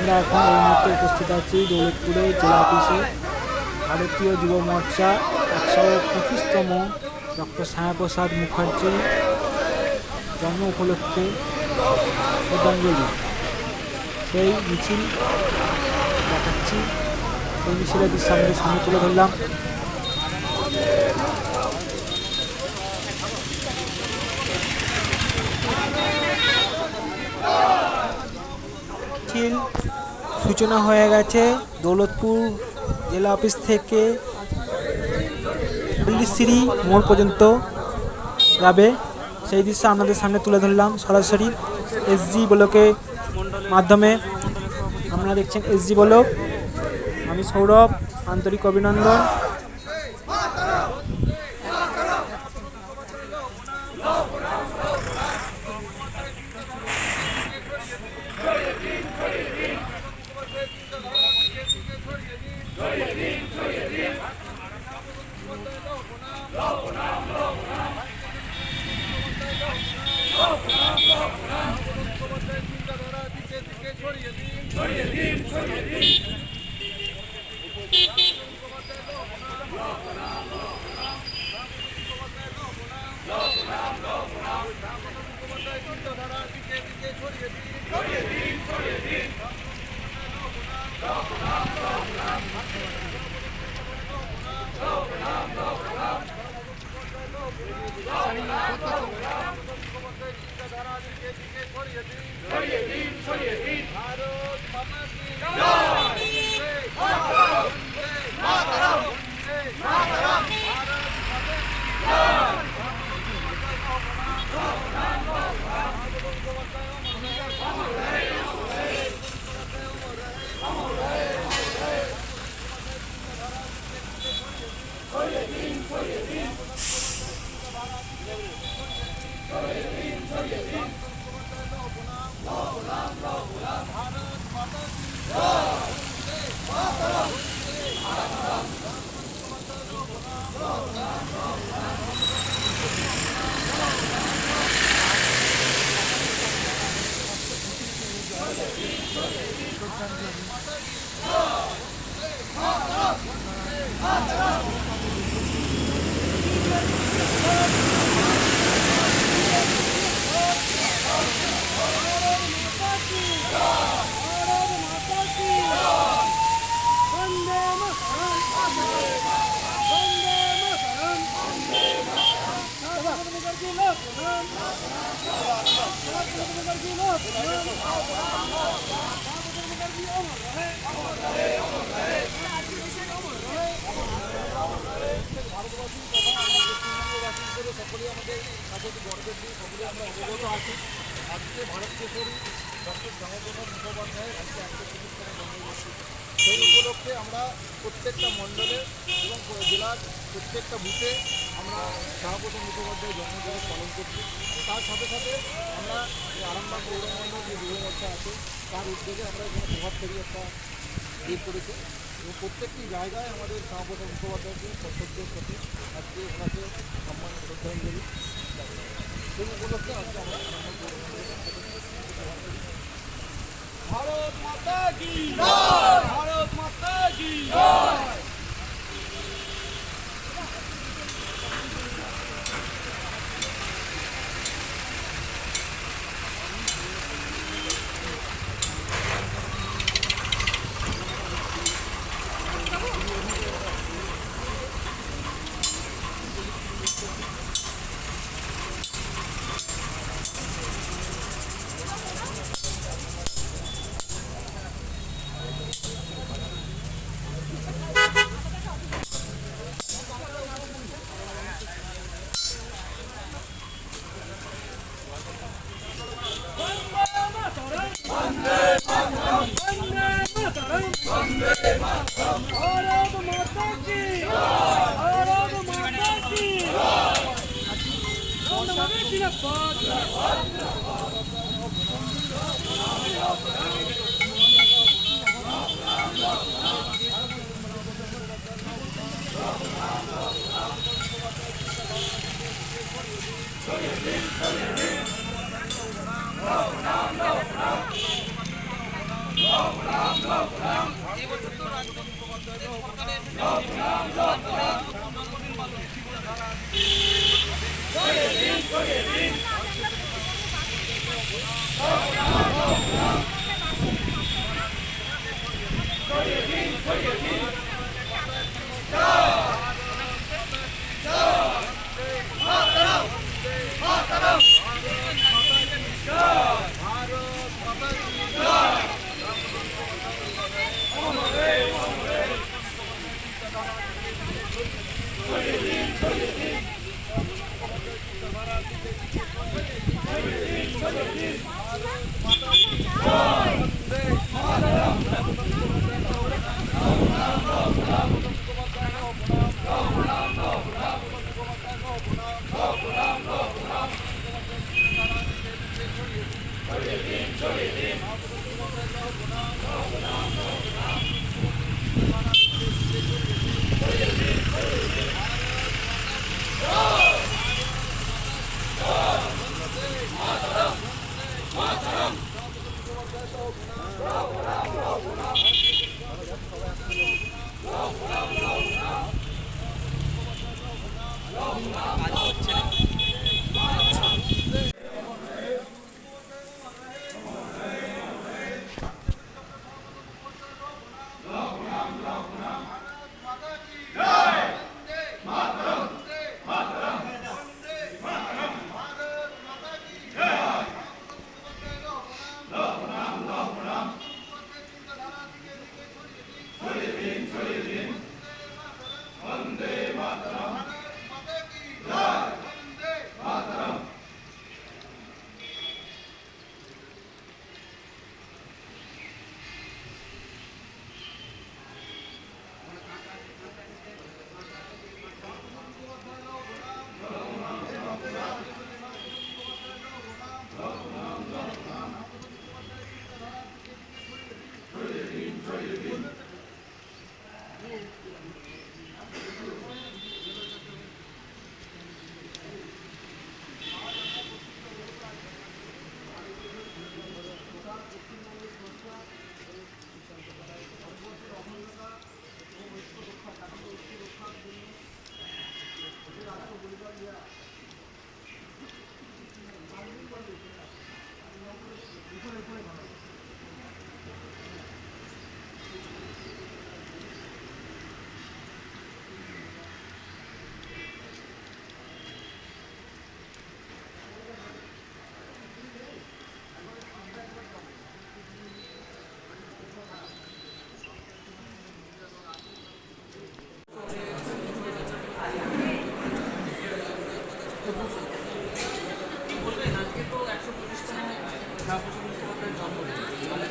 আমরা এখন এই মুহূর্তে উপস্থিত আছি দৌলতপুরে জেলা অফিসে। ভারতীয় যুব মোর্চা 125তম ডক্টর শ্যামাপ্রসাদ মুখার্জি জন্ম উপলক্ষে শ্রদ্ধাঞ্জলি সেই মিছিল দেখাচ্ছি। সেই মিছিলের সামনে তুলে ধরলাম। মিছিল সূচনা হয়ে গেছে দৌলতপুর জেলা অফিস থেকে পল্লীশ্রী মোড় পর্যন্ত যাবে। সেই দৃশ্য আপনাদের সামনে তুলে ধরলাম সরাসরি এসজি ব্লকের মাধ্যমে। আপনারা দেখছেন এসজি ব্লক। আমি সৌরভ, আন্তরিক অভিনন্দন। সকলেই আমাদের কাছে গর্বের দিন, সকলে আমরা অবগত আছি। আজকে ভারত কেশরী ডক্টর শ্যামাপ্রসাদ মুখোপাধ্যায়ের আজকে 125তম জন্মদিবস। সেই উপলক্ষে আমরা প্রত্যেকটা মণ্ডলে এবং জেলার প্রত্যেকটা বুথে আমরা শ্যামাপ্রসাদ মুখোপাধ্যায়ের জন্মদিবস পালন করছি। তার সাথে সাথে আমরা আরামবাগ পৌরমণ্ডল যে যুব মোর্চা আছে তার উদ্যোগে আমরা এখানে প্রভাব ফেরি একটা বের করেছে এবং প্রত্যেকটি জায়গায় আমাদের শ্যামাপ্রসাদ মুখোপাধ্যায়কে শ্রদ্ধার সাথে আজকে ওনাকে সম্মান শ্রদ্ধাঞ্জলি সেই উপলক্ষে আজকে আমরা ভারত মাতা কি জয়, ভারত মাতা কি জয়।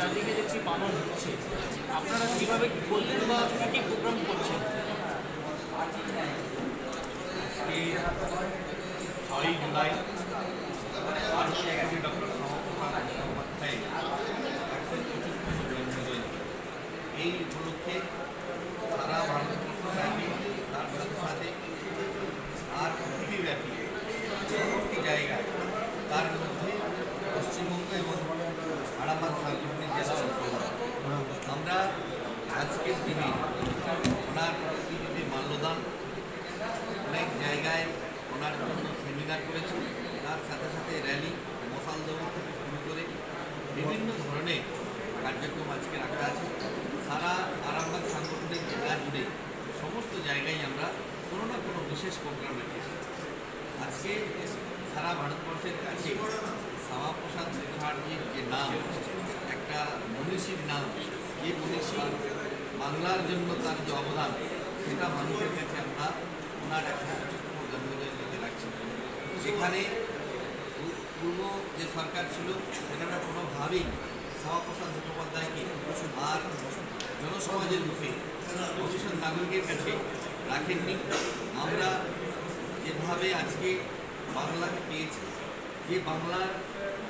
চারদিকে দেখছি পালন হচ্ছে, আপনারা কীভাবে করলেন বা কী কী প্রোগ্রাম করছেন? এই 6ই জুলাই ভারতীয় ডক্টর শ্যামাপ্রসাদ মুখোপাধ্যায় 125তম জন্মদিন। এই উপলক্ষে সারা ভারতবর্ষব্যাপী তার সাথে সাথে আর পৃথিবীব্যাপী সমস্ত জায়গায়, তার মধ্যে পশ্চিমবঙ্গ এবং আরামবাগ সাংগঠনিক জেলা অন্তর্গত আমরা আজকের দিনে ওনার প্রতিনিধি মাল্যদান, অনেক জায়গায় ওনার জন্য সেমিনার করেছি, তার সাথে সাথে র্যালি, মশাল দৌড় থেকে শুরু করে বিভিন্ন ধরনের কার্যক্রম আজকে রাখা আছে। সারা আরামবাগ সাংগঠনিক জেলা জুড়ে সমস্ত জায়গায় আমরা কোনো না কোনো বিশেষ প্রোগ্রাম রেখেছি। আজকে সারা ভারতবর্ষের কাছে শ্যামাপ্রসাদ মুখার্জির যে নাম, একটা মনীষীর নাম, যে মনীষী বাংলার জন্য তার যে অবদান, সেটা মানুষের কাছে আমরা ওনার 125তম জন্মদিনে রাখছি। সেখানে পূর্ব যে সরকার ছিল সেটা কোনোভাবেই শ্যামাপ্রসাদ মুখোপাধ্যায়কে আর জনসমাজের মুখে প্রশাসন নাগরিকের কাছে রাখেননি। আমরা যেভাবে আজকে বাংলাকে পেয়েছি, যে বাংলার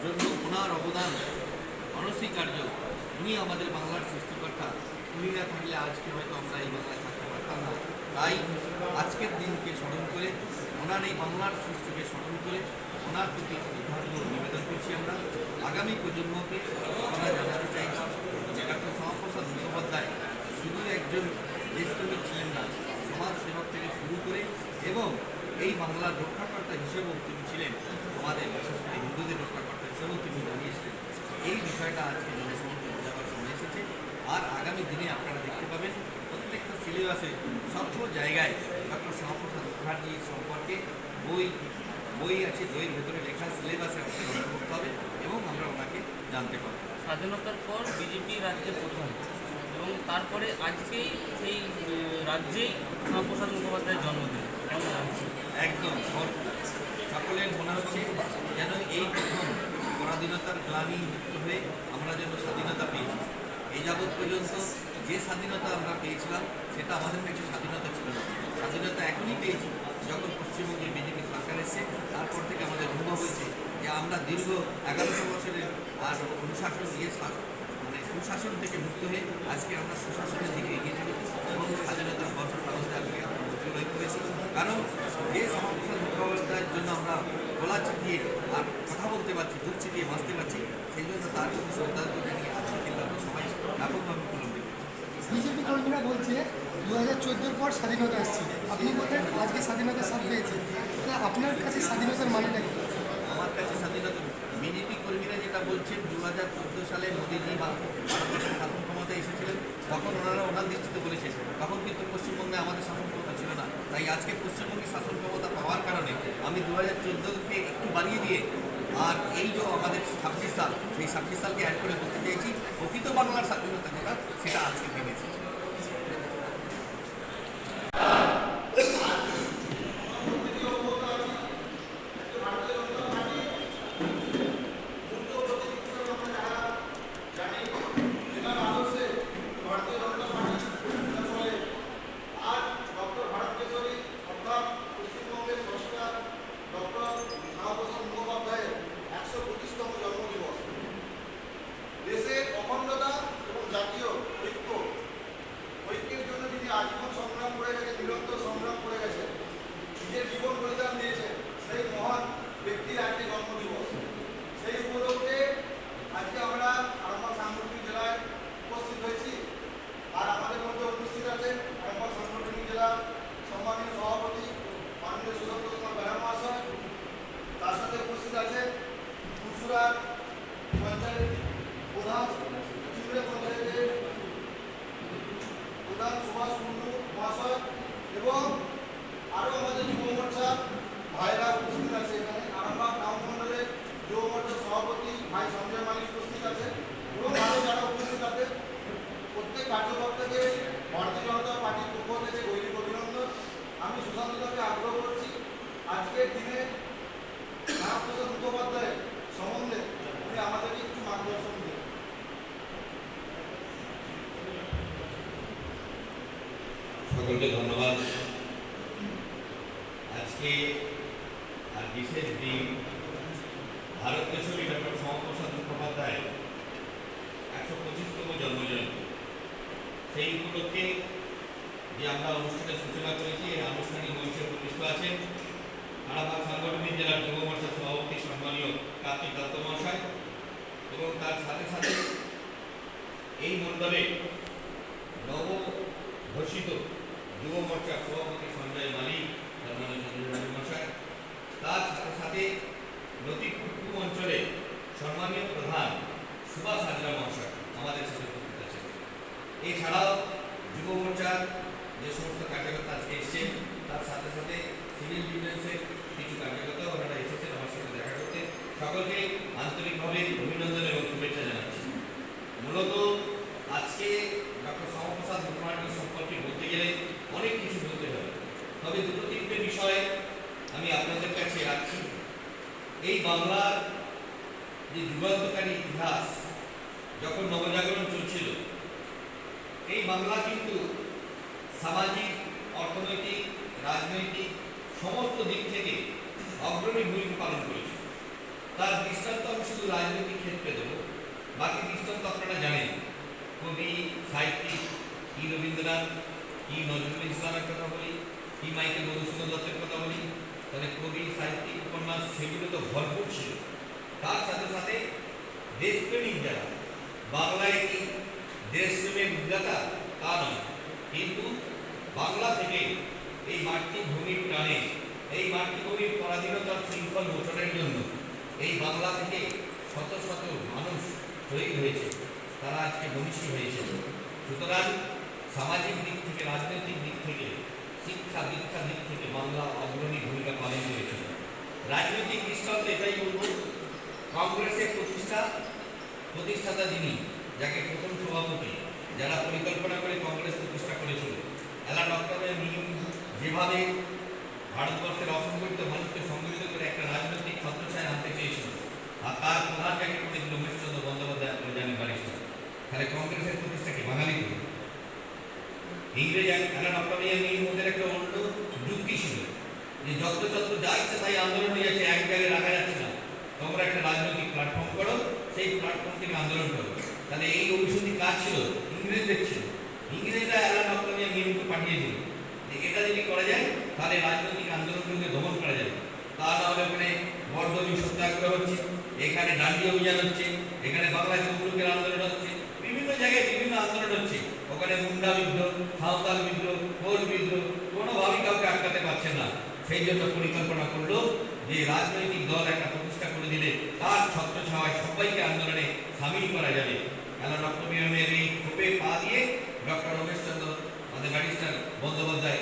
জন্য ওনার অবদান অনস্বীকার্য, উনি আমাদের বাংলার সৃষ্টিকর্তা, উনি না থাকলে আজকে হয়তো আমরা এই বাংলায় থাকতে পারতাম না। তাই আজকের দিনকে স্মরণ করে, ওনার এই বাংলার সৃষ্টিকে স্মরণ করে ওনার প্রতি শ্রদ্ধার্ঘ্য নিবেদন করছি। আমরা আগামী প্রজন্মকে আমরা জানাতে চাইছি যে ডক্টর বাংলার রক্ষাকর্তা হিসেবেও তিনি ছিলেন, আমাদের বিশেষ করে হিন্দুদের রক্ষাকর্তা হিসেবেও তিনি জানিয়েছিলেন। এই বিষয়টা আজকে জনসমক্ষে বোঝাবার সময় এসেছে। আর আগামী দিনে আপনারা দেখতে পাবেন প্রত্যেকটা সিলেবাসে সকল জায়গায় ডক্টর শ্যামাপ্রসাদ মুখার্জি সম্পর্কে বই আছে, বইয়ের ভেতরে লেখা সিলেবাসে অন্তর্ভুক্ত হবে এবং আমরা ওনাকে জানতে পারবো। স্বাধীনতার পর বিজেপি রাজ্যে প্রথম এবং তারপরে আজকেই সেই রাজ্যেই শ্যামাপ্রসাদ মুখোপাধ্যায়ের জন্মদিন, কেমন লাগছে? একদম সকলের মনে হচ্ছে যেন এই প্রথম পরাধীনতার গ্লানি মুক্ত হয়ে আমরা যেন স্বাধীনতা পেয়েছি। এই যাবৎ পর্যন্ত যে স্বাধীনতা আমরা পেয়েছিলাম সেটা আমাদের কাছে স্বাধীনতা ছিল না। স্বাধীনতা এখনই পেয়েছি যখন পশ্চিমবঙ্গে বিজেপি সরকার এসেছে। তারপর থেকে আমাদের অনুভব হয়েছে যে আমরা দীর্ঘ 1100 বছরের আর অনুশাসন দিয়ে কুশাসন থেকে মুক্ত হয়ে আজকে আমরা সুশাসনের দিকে এগিয়ে চলেছি এবং স্বাধীনতার বছর পালনটা আজকে আমরা উজ্জ্বল হয়ে পড়েছি। কারণ যে শ্যামাপ্রসাদ মুখোপাধ্যায়ের জন্য আমরা গলা চিটিয়ে আর কথা বলতে পারছি, বুক চিটিয়ে বাঁচতে পারছি, সেই জন্য তার প্রতি শ্রদ্ধা জানিয়ে আজকে কিন্তু আমরা সবাই ব্যাপকভাবে উপলব্ধি করি। বিজেপি কর্মীরা বলছে 2014 পর স্বাধীনতা আসছে, আপনি বললেন আজকে স্বাধীনতার স্বাদ পেয়েছে, তাহলে আপনার কাছে স্বাধীনতার মানেটা কি? আমার কাছে স্বাধীনতা বিজেপি কর্মীরা যেটা বলছেন 2014 সালে মোদীজি ভারতবর্ষের শাসন ক্ষমতায় এসেছিলেন, তখন ওনার দৃষ্টিতে বলেছেন, তখন কিন্তু পশ্চিমবঙ্গে আমাদের শাসন ক্ষমতা ছিল না। তাই আজকে পশ্চিমবঙ্গে শাসন ক্ষমতা পাওয়ার কারণে আমি 2014-কে একটু বাড়িয়ে দিয়ে আর এই যে আমাদের 26 সাল, সেই 26 সালকে অ্যাড করে বলতে চাইছি প্রকৃত বাংলার স্বাধীনতা যেটা সেটা আজকে পেয়েছি। দেশের অখণ্ডতা এবং জাতীয় ঐক্যের জন্য যিনি আজীবন সংগ্রাম করে গেছেন, নিরন্তর সংগ্রাম করে গেছেন, নিজের জীবন বলিদান দিয়েছেন, সেই মহান ব্যক্তির আজকে জন্মদিবস। সেই উপলক্ষে আজকে আমরা আরামবাগ সাংগঠনিক জেলায় উপস্থিত হয়েছি। আর আমাদের মধ্যে উপস্থিত আছেন আরামবাগ সাংগঠনিক জেলার সম্মানীয় সভাপতি মাননীয় সুশান্ত কুমার বেরা মহাশয়। তার সাথে উপস্থিত আছেন কুসুরা পঞ্চায়েত প্রধান, চিংড়ে পঞ্চায়েতের প্রধান সুভাষ কুন্ডু মহাশয় এবং আরও আমাদের যুব মোর্চা ভাইরা উপস্থিত আছে। এখানে আরামবাগ টাউন মন্ডলের যুব মোর্চার সভাপতি ভাই সঞ্জয় মালিক উপস্থিত আছে এবং আরও যারা উপস্থিত আছে প্রত্যেক কার্যকর্তাকে ভারতীয় জনতা পার্টির পক্ষ থেকে গৈরিক অভিনন্দন। আমি সুশান্তকে আগ্রহ করছি আজকের দিনে শ্যামাপ্রসাদ মুখোপাধ্যায়ের সম্বন্ধে উনি আমাদেরকে একটু মার্গদর্শন দেন। সকলকে ধন্যবাদ। আজকে আর বিশেষ দিন, ভারত কেশরী ডক্টর শ্যামাপ্রসাদ মুখোপাধ্যায় 125তম জন্মজয়ন্তী। সেই উপলক্ষে যে আমরা অনুষ্ঠানের সূচনা করেছি, এই আনুষ্ঠানিক মঞ্চে উপস্থিত আছেন আরামবাগ সাংগঠনিক জেলার যুব মোর্চার সভাপতি সম্মানীয় কার্তিক দত্ত মহাশয় এবং তার সাথে সাথে এই মণ্ডলে নবঘোষিত যুব মোর্চার সভাপতি সঞ্জয় মালিক, সম্মানীয় সঞ্জয় মালিক মহাশয়, তার সাথে সাথে নদীপুর অঞ্চলে সম্মানীয় প্রধান সুভাষ হাজরা মহাশয় আমাদের সাথে উপস্থিত আছেন। এছাড়াও যুব মোর্চার যে সমস্ত কার্যকর্তা আজকে এসেছেন, তার সাথে সাথে সিভিল ডিফেন্সের কিছু কার্যকর্তা ওনারা এসেছেন আমার সাথে দেখা করতে। সকলকে আন্তরিকভাবে অভিনন্দন এবং শুভেচ্ছা জানাচ্ছি। মূলত আজকে ডক্টর শ্যামাপ্রসাদ মুখোপাধ্যায় সম্পর্কে বলতে গেলে অনেক কিছু বলতে হবে, তবে দুটো তিনটে বিষয় আমি আপনাদের কাছে রাখছি। এই বাংলার যে যুগান্তকারী ইতিহাস, যখন নবজাগরণ চলছিল, এই বাংলা কিন্তু সামাজিক, অর্থনৈতিক, রাজনৈতিক সমস্ত দিক থেকে অগ্রণী ভূমিকা পালন করেছে। তার দৃষ্টান্ত আমি শুধু রাজনৈতিক ক্ষেত্রে দেব, বাকি দৃষ্টান্ত আপনারা জানেন। কবি, সাহিত্যিক, কি রবীন্দ্রনাথ, কি নজরুল ইসলামের কথা বলি, কি মাইকেল মধুসূদন দত্তের কথা বলি, তাহলে কবি, সাহিত্যিক, উপন্যাস সেগুলো তো ভরপুর ছিল। তার সাথে সাথে দেশপ্রেমিক যারা, বাংলায় কি দেশপ্রেমের উদ্গাতা তা নয়, কিন্তু বাংলা থেকে এই মাতৃভূমির টানে এই মাতৃভূমির পরাধীনতার শৃঙ্খল মোচনের জন্য এই বাংলা থেকে শত শত মানুষ শহীদ হয়েছে, তারা আজকে মনীষী হয়েছে। সুতরাং সামাজিক দিক থেকে, রাজনৈতিক দিক থেকে, শিক্ষা দীক্ষার দিক থেকে বাংলা অগ্রণী ভূমিকা পালন করেছে। রাজনৈতিক দৃষ্টান্ত এটাই বলব, কংগ্রেসের প্রতিষ্ঠাতা যিনি, যাকে প্রথম সভাপতি, যারা পরিকল্পনা করে কংগ্রেস প্রতিষ্ঠা করেছিল, এলা ডক্টরের নিয়ম যেভাবে ভারতবর্ষের অসংগঠিত মানুষকে সংগঠিত করে একটা রাজনৈতিক ছত্রছায়া আনতে চেয়েছিল, আর তার প্রধান যাকে করেছিল উমেশচন্দ্র বন্দ্যোপাধ্যায়, আপনি জানেন ব্যারিস্টার। তাহলে কংগ্রেসের প্রতিষ্ঠাকে বাঙালি ছিল। ইংরেজ এলা ডক্টরের নিয়ম ওদের একটা অন্য যুক্তি ছিল যে যত্রতত্র যা ইচ্ছে তাই আন্দোলন হয়ে যাচ্ছে, এক জায়গায় রাখা যাচ্ছে না, তোমরা একটা রাজনৈতিক প্ল্যাটফর্ম করো, সেই প্ল্যাটফর্ম থেকে আন্দোলন করো। তাহলে এই অভিসন্ধি কাজ ছিল ইংরেজদের ছিল। ইংরেজরা এলা ডক্টরের নিয়মকে পাঠিয়েছিল যে এটা যদি করা যায় তাহলে রাজনৈতিক আন্দোলনগুলোকে দমন করা যাবে। তা নাহলে ওখানে বর্ধমান সত্যাগ্রহ হচ্ছে, এখানে ডান্ডি অভিযান হচ্ছে, এখানে বাংলা চৌমুখের আন্দোলন হচ্ছে, বিভিন্ন জায়গায় বিভিন্ন আন্দোলন হচ্ছে। ওখানে মুন্ডা বিদ্রোহ, সাঁওতাল বিদ্রোহ, কোল বিদ্রোহ, কোনোভাবেই কাউকে আটকাতে পারছে না। সেই জন্য পরিকল্পনা করলো যে রাজনৈতিক দল একটা প্রতিষ্ঠা করে দিলে তার ছত্রছায়ায় সবাইকে আন্দোলনে সামিল করা যাবে। এলা ডক্টরের এই ক্ষোভে পা দিয়ে ডক্টর উমেশচন্দ্র আমাদের ব্যারিস্টার বন্দ্যোপাধ্যায়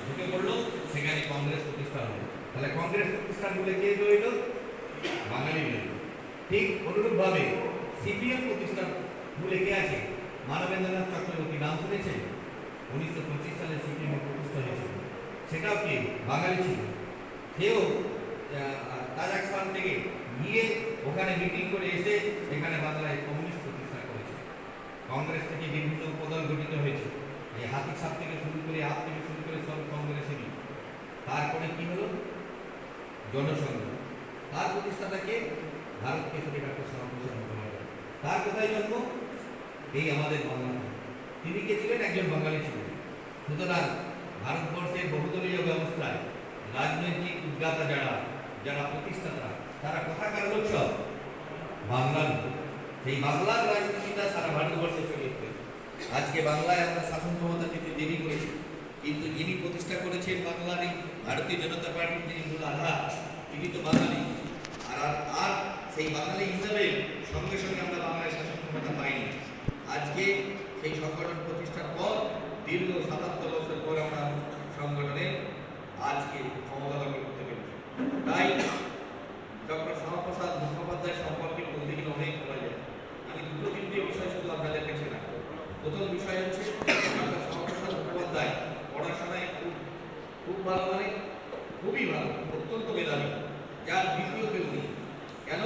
ঢুকে পড়লো, সেখানে কংগ্রেস প্রতিষ্ঠা হলো। তাহলে কংগ্রেস প্রতিষ্ঠান বলে কে রইল? বাঙালি রইল। ঠিক অনুরূপভাবে সিপিএম প্রতিষ্ঠান বলে কে আছে? মানবেন্দ্রনাথ চক্রবর্তী, নাম শুনেছেন? 1925 সালে সিপিএম প্রতিষ্ঠা হয়েছিল, সেটাও কি বাঙালি ছিল। সেও কাজাকস্তান থেকে গিয়ে ওখানে মিটিং করে এসে এখানে বাংলায় কমিউনিস্ট প্রতিষ্ঠা করেছে। কংগ্রেস থেকে বিভিন্ন উপদল গঠিত হয়েছে, এই হাতি ছাপ থেকে শুরু করে আপ থেকে শুরু করে সব কংগ্রেসেরই। তারপরে কি হলো? জনসংঘ। তার প্রতিষ্ঠাতাকে ভারত কেশরী ডক্টর শ্যামাপ্রসাদ মুখোপাধ্যায়। তার কোথায় জন্ম? এই আমাদের বাংলা। তিনি কে ছিলেন? একজন বাঙালি ছিলেন। সুতরাং ভারতবর্ষের বহুদলীয় ব্যবস্থায় রাজনৈতিক উদ্গাতা যারা প্রতিষ্ঠাতা, তারা কোথাকার লোক? সব বাংলার লোক। সেই বাংলার রাজনীতিটা সারা ভারতবর্ষে ছড়িয়ে পড়েছে। আজকে বাংলায় আমরা শাসন ক্ষমতা পেতে দেরি করেছি, কিন্তু যিনি প্রতিষ্ঠা করেছেন বাংলার এই ভারতীয় জনতা পার্টির যিনি মূল আধার, তিনি তো বাঙালি। আর সেই বাঙালি হিসাবে সঙ্গে সঙ্গে আমরা বাংলায় শাসন ক্ষমতা পাইনি। আজকে সেই সংগঠন প্রতিষ্ঠার পর দীর্ঘ ৭৭ বছর পর আমরা সংগঠনের আজকে ক্ষমতা দখল করতে পেরেছি। তাই ডক্টর শ্যামাপ্রসাদ মুখোপাধ্যায় সম্পর্কে বলতে গেলে অনেক বলা যায়। আমি দুটো তিনটে বিষয় শুধু আপনাদের কাছে রাখবো। প্রথম বিষয় হচ্ছে ডক্টর শ্যামাপ্রসাদ মুখোপাধ্যায় পড়াশোনায় খুব ভালো, মানে খুবই ভালো, অত্যন্ত মেধাবী, যার দ্বিতীয় কেউ নেই। কেন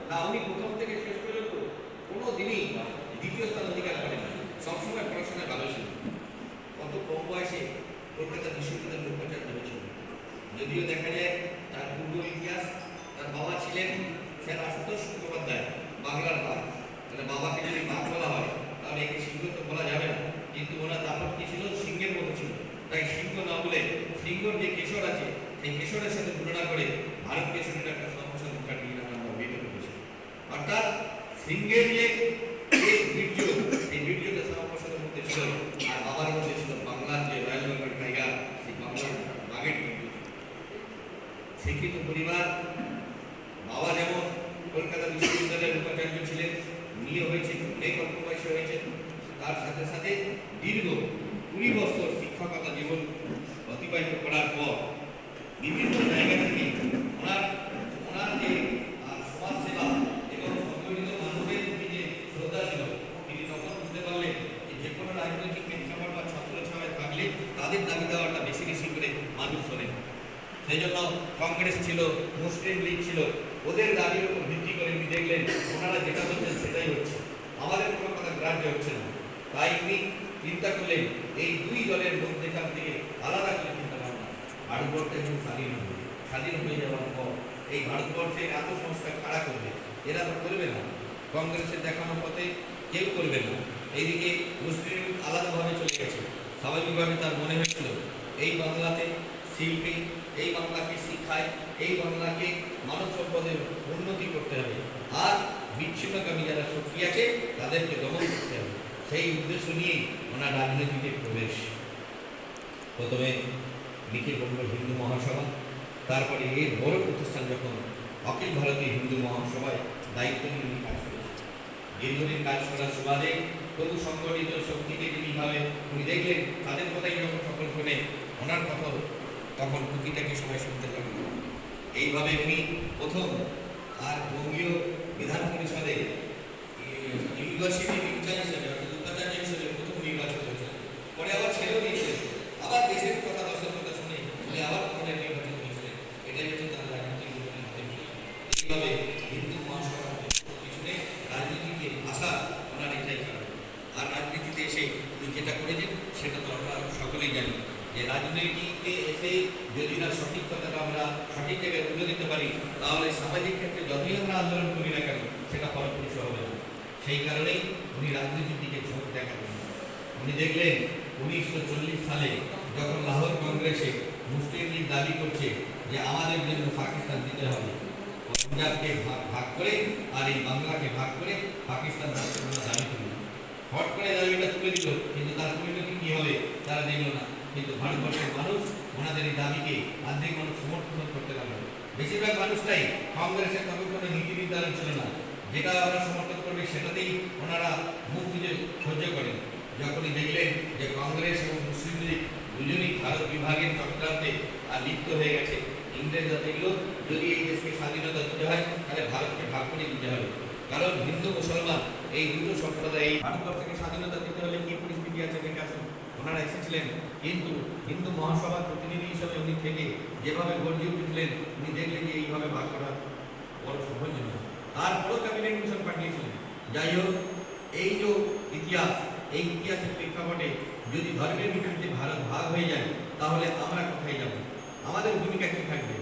না, উনি প্রথম থেকে শেষ পর্যন্ত কোনো দিনই দ্বিতীয় স্থান অধিকার করেন, সবসময় পড়াশোনায় ভালো ছিল। কত কম বয়সে কলকাতা বিশ্ববিদ্যালয়ের উপাচার্য হয়েছিল। যদিও দেখা যায় তার পূর্ব ইতিহাস, তার বাবা ছিলেন স্যার আশুতোষ মুখোপাধ্যায়, বাংলার বাপ। তাহলে বাবাকে যদি বাপ বলা হয় তাহলে একে সিংহ তো বলা যাবে না, কিন্তু ওনার দাপট কি ছিল? সিংহের মতো ছিল। তাই সিংহ না বলে সিংহর যে কেশর আছে সেই কেশরের সাথে তুলনা করে ভারত কেশরের একটা শ্যামাপ্রসাদ মুখার্জি আমরা অভিহিত করেছি। অর্থাৎ সিংহের যে বীর্য, সেই বীর্যটা শ্যামাপ্রসাদের মধ্যে ছিল, আর বাবার মধ্যে ছিল বাংলার যে রয়্যাল বেঙ্গল টাইগার, সেই বাংলার বাঘের বীর্য। শিক্ষিত পরিবার, বাবা যেমন কলকাতা বিশ্ববিদ্যালয়ের উপাচার্য ছিলেন, উনিও হয়েছেন, অনেক অল্প বয়সে হয়েছেন। তার সাথে সাথে দীর্ঘ 20 বছর শিক্ষকতা জীবন অতিবাহিত করার পর বিভিন্ন জায়গা থেকে ওনার যে সমাজসেবা এবং সংগঠিত মানুষের প্রতি যে শ্রদ্ধা ছিল, তিনি তখন বুঝতে পারলেন যে কোনো রাজনৈতিক প্রেক্ষাপট বা ছত্রছায়ায় থাকলে তাদের দাবি দেওয়াটা বেশি বেশি করে মানুষ শোনে। সেই জন্য কংগ্রেস ছিল, মুসলিম লীগ ছিল, ওদের দাবির উপর ভিত্তি করে উনি দেখলেন ওনারা যেটা বলছেন সেটাই হচ্ছে, আমাদের কোনো কথা গ্রাহ্য হচ্ছে না। তাই উনি চিন্তা করলেন এই দুই দলের মধ্যেখান থেকে আলাদা করে চিন্তা ভাবনা, ভারতবর্ষে একটু স্বাধীন হয়ে যাওয়ার পর এই ভারতবর্ষের এত সংস্থা খাড়া করবে, এরা তো করবে না, কংগ্রেসের দেখানো পথে কেউ করবে না। এইদিকে মুসলিম আলাদাভাবে চলে গেছে। স্বাভাবিকভাবে তার মনে হয়েছিল এই বাংলাতে শিল্পে, এই বাংলাকে শিক্ষায়, এই বাংলাকে মানব সম্পদের উন্নতি করতে হবে, আর বিচ্ছিন্নকামী যারা শক্তি আছে তাদেরকে দমন করতে হবে। সেই উদ্দেশ্য নিয়েই ওনার রাজনীতিতে প্রবেশ। প্রথমে লিখে বলল হিন্দু মহাসভা, তারপরে এই বড় প্রতিষ্ঠান যখন অখিল ভারতীয় হিন্দু মহাসভায় দায়িত্ব নিয়ে উনি কাজ করেছেন, দীর্ঘদিন কাজ করার সুবাদে তবু সংগঠিত শক্তিকে যেভাবে উনি দেখলেন, তাদের কথাই যখন সকল শুনে ওনার কথা তখন টুকিটাকে সবাই শুনতে লাগলো। এইভাবে উনি প্রথম আর বঙ্গীয় বিধান পরিষদে ইউনিভার্সিটি ইনচার্জ হিসেবে অর্থাৎ উপাচার্য হিসেবে প্রথম নির্বাচিত হয়েছিলেন। পরে আবার ছেড়েও দিয়েছিলেন, আবার দেশের কথা দশের কথা শুনে উনি আবার পুনরায় নির্বাচিত হয়েছিলেন। এটাই হচ্ছে তার রাজনৈতিক জীবনের হাতে। এইভাবে হিন্দু মহাসভার পিছনে রাজনীতিতে আসা ওনার এটাই কারণ। আর রাজনীতিতে এসে উনি যেটা করেছেন সেটা তো আমরা সকলেই জানি, যে রাজনীতিতে এসে যদি না সঠিক কথাটা আমরা সঠিক জায়গায় তুলে দিতে পারি, তাহলে সামাজিক ক্ষেত্রে যতই আমরা আন্দোলন করি না কেন সেটা ফলপ্রসূ হবে না। সেই কারণেই উনি রাজনীতির দিকে ঝোঁক দেখাবেন। উনি দেখলেন 1940 সালে যখন লাহোর কংগ্রেসে মুসলিম লীগ দাবি করছে যে আমাদের জন্য পাকিস্তান দিতে হবে, পাঞ্জাবকে ভাগ করে আর এই বাংলাকে ভাগ করে পাকিস্তান রাষ্ট্র দাবি করল। হট করে দাবিটা তুলে দিল, কিন্তু তার পরিণতি কি হবে তারা দেখল না। কিন্তু ভারতবর্ষের মানুষ ওনাদের এই দাবিকে আর্ধেক মানুষ সমর্থন করতে লাগলো। বেশিরভাগ মানুষটাই কংগ্রেসের তখন কোনো নীতি নির্ধারণ ছিল না, যেটা ওরা সমর্থন করবে সেটাতেই ওনারা মুখ বুঝে সহ্য করেন। যখনই দেখলেন যে কংগ্রেস এবং মুসলিম লীগ দুজনেই ভারত বিভাগের চক্রান্তে আর লিপ্ত হয়ে গেছে, ইংরেজরা দেখলো যদি এই দেশকে স্বাধীনতা দিতে হয় তাহলে ভারতকে ভাগ করে দিতে হবে। কারণ হিন্দু মুসলমান এই দুটো সম্প্রদায় এই ভারতবর্ষকে স্বাধীনতা দিতে হলে কি পরিস্থিতি আছে দেখে আসুন। ওনারা এসেছিলেন, কিন্তু হিন্দু মহাসভার প্রতিনিধি হিসেবে উনি থেকে যেভাবে গর্জে উঠেছিলেন, উনি দেখলেন যে এইভাবে ভাগ করা বড় সহজ নয়। তারপরও ক্যাবিনেট মিশন পাঠিয়েছিলেন। যাই হোক, এই যে ইতিহাস, এই ইতিহাসের প্রেক্ষাপটে যদি ধর্মের ভিত্তিতে ভারত ভাগ হয়ে যায় তাহলে আমরা কোথায় যাব? আমাদের ভূমিকা কি থাকবে?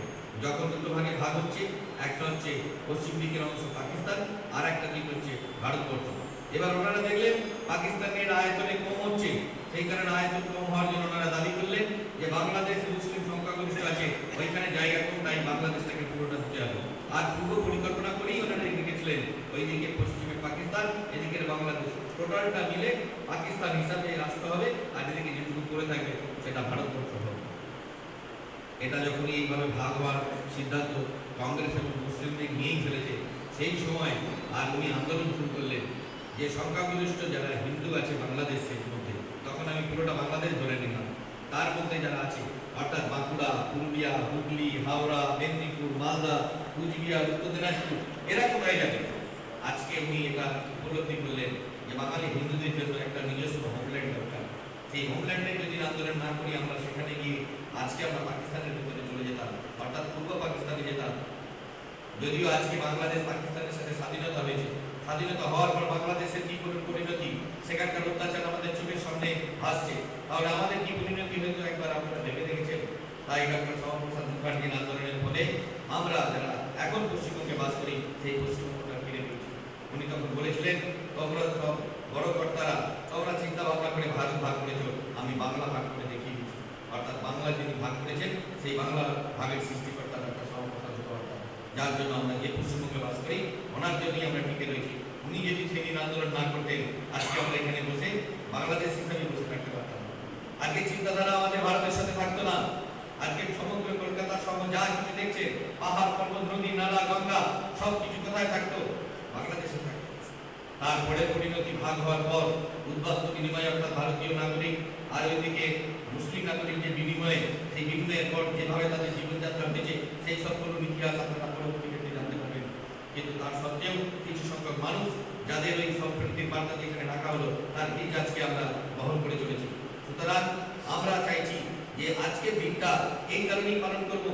যখন দুটো ভাগে ভাগ হচ্ছে, একটা হচ্ছে পশ্চিম দিকের অংশ পাকিস্তান, আর একটা দিক হচ্ছে ভারতবর্ষ। এবার ওনারা দেখলেন পাকিস্তানের আয়তনে কম হচ্ছে, সেই কারণে আয়তন কম হওয়ার জন্য ওনারা দাবি করলেন যে বাংলাদেশে মুসলিম সংখ্যাগরিষ্ঠ আছে, ওইখানে জায়গা কম, তাই বাংলাদেশটাকে পুরোটা দিতে হবে। আর পূর্ব পরিকল্পনা করেই ওনারা রেখেছিলেন ওইদিকে পশ্চিমে পাকিস্তান, এদিকের বাংলাদেশ, টোটালটা মিলে পাকিস্তান হিসাবে রাষ্ট্র হবে, আর এদিকে যেটুকু করে থাকবে সেটা ভারতবর্ষ হবে। এটা যখনই এইভাবে ভাগ হওয়ার সিদ্ধান্ত কংগ্রেস এবং মুসলিম লীগ নিয়েই ফেলেছে, সেই সময় আর উনি আন্দোলন শুরু করলেন যে সংখ্যাগরিষ্ঠ যারা হিন্দু আছে বাংলাদেশের মধ্যে, তখন আমি পুরোটা বাংলাদেশ ধরে নিলাম, তার মধ্যে যারা আছে অর্থাৎ বাঁকুড়া, পুরুলিয়া, হুগলি, হাওড়া, মেদিনীপুর, মালদা, কুচবিহার, উত্তর দিনাজপুর, এরা কোথায় যাবে? আজকে উনি এটা উপলব্ধি করলেন যে বাঙালি হিন্দুদের জন্য একটা নিজস্ব হোমল্যান্ড দরকার। সেই হোমল্যান্ডে যদি আন্দোলন না করি আমরা সেখানে গিয়ে আজকে আমরা পাকিস্তানের ভিতরে চলে যেতাম, অর্থাৎ পূর্ব পাকিস্তানে যেতাম। যদিও আজকে বাংলাদেশ পাকিস্তানের সাথে স্বাধীনতা হয়েছে, স্বাধীনতা হওয়ার পর বাংলাদেশের কি পরিণতি, সেখানকার অত্যাচার আমাদের চোখের সামনে আসছে, তাহলে আমাদের কি পরিণতি হয়তো একবার আপনারা ভেবে দেখেছেন? তাই ডক্টর শ্যামাপ্রসাদ মুখার্জির আন্দোলনের ফলে আমরা যারা এখন পশ্চিমবঙ্গে বাস করি সেই পশ্চিমবঙ্গটা ফিরে পেয়েছি। উনি তখন বলেছিলেন, তোমরা সব বড় কর্তারা তোমরা চিন্তা ভাবনা করে ভারত ভাগ করেছ, আমি বাংলা ভাগ করে দেখিয়ে দিচ্ছি। অর্থাৎ বাংলা যিনি ভাগ করেছেন সেই বাংলা ভাগের সৃষ্টিকর্তা ডক্টর শ্যামাপ্রসাদ মুখার্জি, যার জন্য আমরা যে পশ্চিমবঙ্গে বাস করি ওনার জন্যই আমরা টিকে রয়েছি। উনি যদি সেদিন আন্দোলন না করতেন আজকে আমরা এখানে বসে বাংলাদেশ হিসাবে বসে থাকতে পারতাম। আজকে চিন্তাধারা আমাদের ভারতের সাথে থাকতো না। আজকে সমগ্র কলকাতা সহ যা কিছু দেখছে, পাহাড়, পর্বত, নদী, নালা, গঙ্গা, সব কিছু কোথায় থাকতো? বাংলাদেশে থাকতো। তারপরে পরিণতি ভাগ হওয়ার পর উদ্বাস্তু বিনিময় অর্থাৎ ভারতীয় নাগরিক আর ওইদিকে মুসলিম নাগরিক যে বিনিময়ে, সেই বিনিময়ের পর যেভাবে তাদের জীবনযাত্রা হয়েছে সেই সবগুলো ইতিহাস আপনারা পরবর্তী ক্ষেত্রে জানতে পারবেন। কিন্তু তার সত্ত্বেও কিছু সংখ্যক মানুষ যাদের ওই সম্প্রীতির বার্তা যেখানে রাখা হলো তার বীজ আজকে আমরা বহন করে চলেছি। সুতরাং আমরা চাইছি যে আজকের দিনটা এই কারণেই পালন করব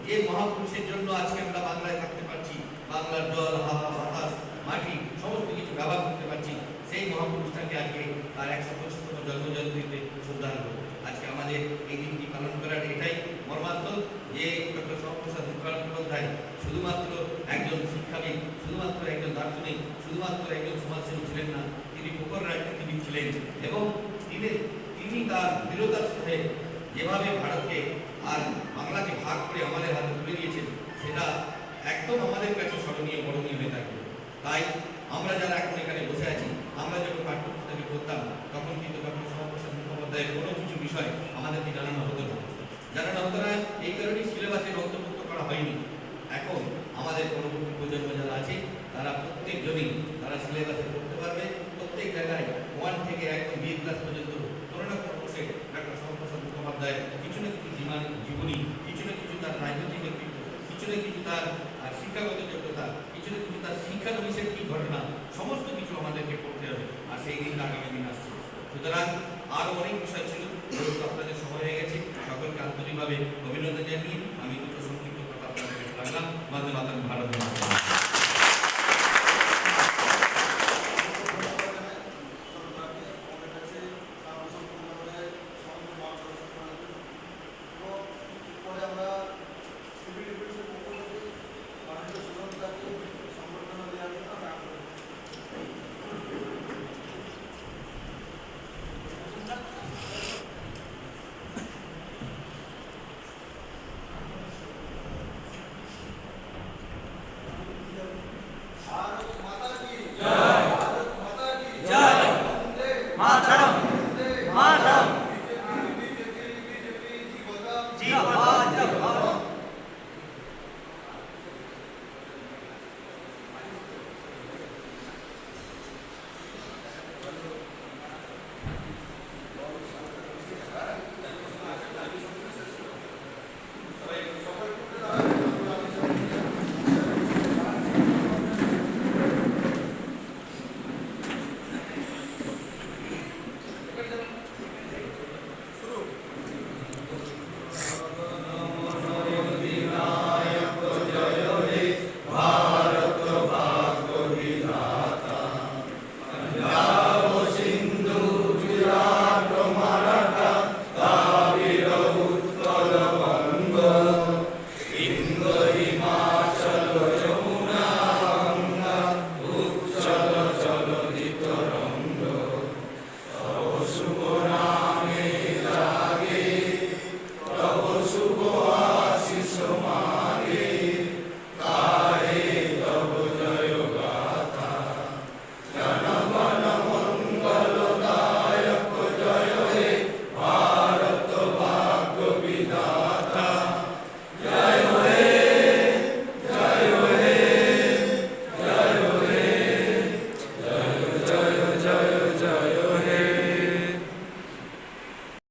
যে মহাপুরুষের জন্য আজকে আমরা বাংলায় থাকতে পারছি, বাংলার জল, হাওয়া, বাতাস, মাটি সমস্ত কিছু ব্যবহার করতে পারছি। সেই মহাপুরুষটাকে আজকে তার 125তম জন্মজয়ন্তীতে শ্রদ্ধা করব। আজকে আমাদের এই দিনটি পালন করার এটাই মর্মার্থ যে ডক্টর শ্যামাপ্রসাদ মুখোপাধ্যায় শুধুমাত্র একজন শিক্ষাবিদ, শুধুমাত্র একজন দার্শনিক, শুধুমাত্র একজন সমাজসেবী ছিলেন না, তিনি প্রখর রাজনীতিবিদ ছিলেন এবং তিনি তার দৃঢ়তার সাথে যেভাবে ভারতকে আর বাংলাকে ভাগ করে আমাদের হাতে তুলে দিয়েছেন সেটা একদম আমাদের কাছে স্মরণীয়, বরণীয় হয়ে থাকবে। তাই আমরা যারা এখন এখানে বসে আছি, আমরা যখন পাঠ্যপুস্তকে পড়তাম তখন কিন্তু ডক্টর শ্যামাপ্রসাদ মুখোপাধ্যায়ের কোনো কিছু বিষয় আমাদেরকে জানানো হতো না। এই কারণেই সিলেবাসের অন্তর্ভুক্ত করা হয়নি। এখন আমাদের পরবর্তী প্রজন্ম যারা আছে তারা প্রত্যেকজনই তারা সিলেবাসে পড়তে পারবে। প্রত্যেক জায়গায় 1 থেকে একদম বিএ ক্লাস পর্যন্ত কোনো না কোনো কোর্সে ডাক্তার শ্যামাপ্রসাদ মুখোপাধ্যায় কিছু না কিছু জীবনী, কিছু না কিছু তার রাজনৈতিক ব্যক্তিত্ব, কিছু না কিছু তার শিক্ষাগত যোগ্যতা, কিছু না কিছু তার শিক্ষানবিশের কী ঘটনা, সমস্ত কিছু আমাদেরকে পড়তে হবে। আর সেই দিন আগামী দিন আসছে। সুতরাং আরও অনেক বিষয় ছিল, যেহেতু আপনাদের সময় হয়ে গেছে, সকলকে আন্তরিকভাবে অভিনন্দন জানিয়ে আমি দুটো সংক্ষিপ্ত কথা আপনাদের রাখলাম। বন্দে মাতরম, ভারত মাতা। মাতা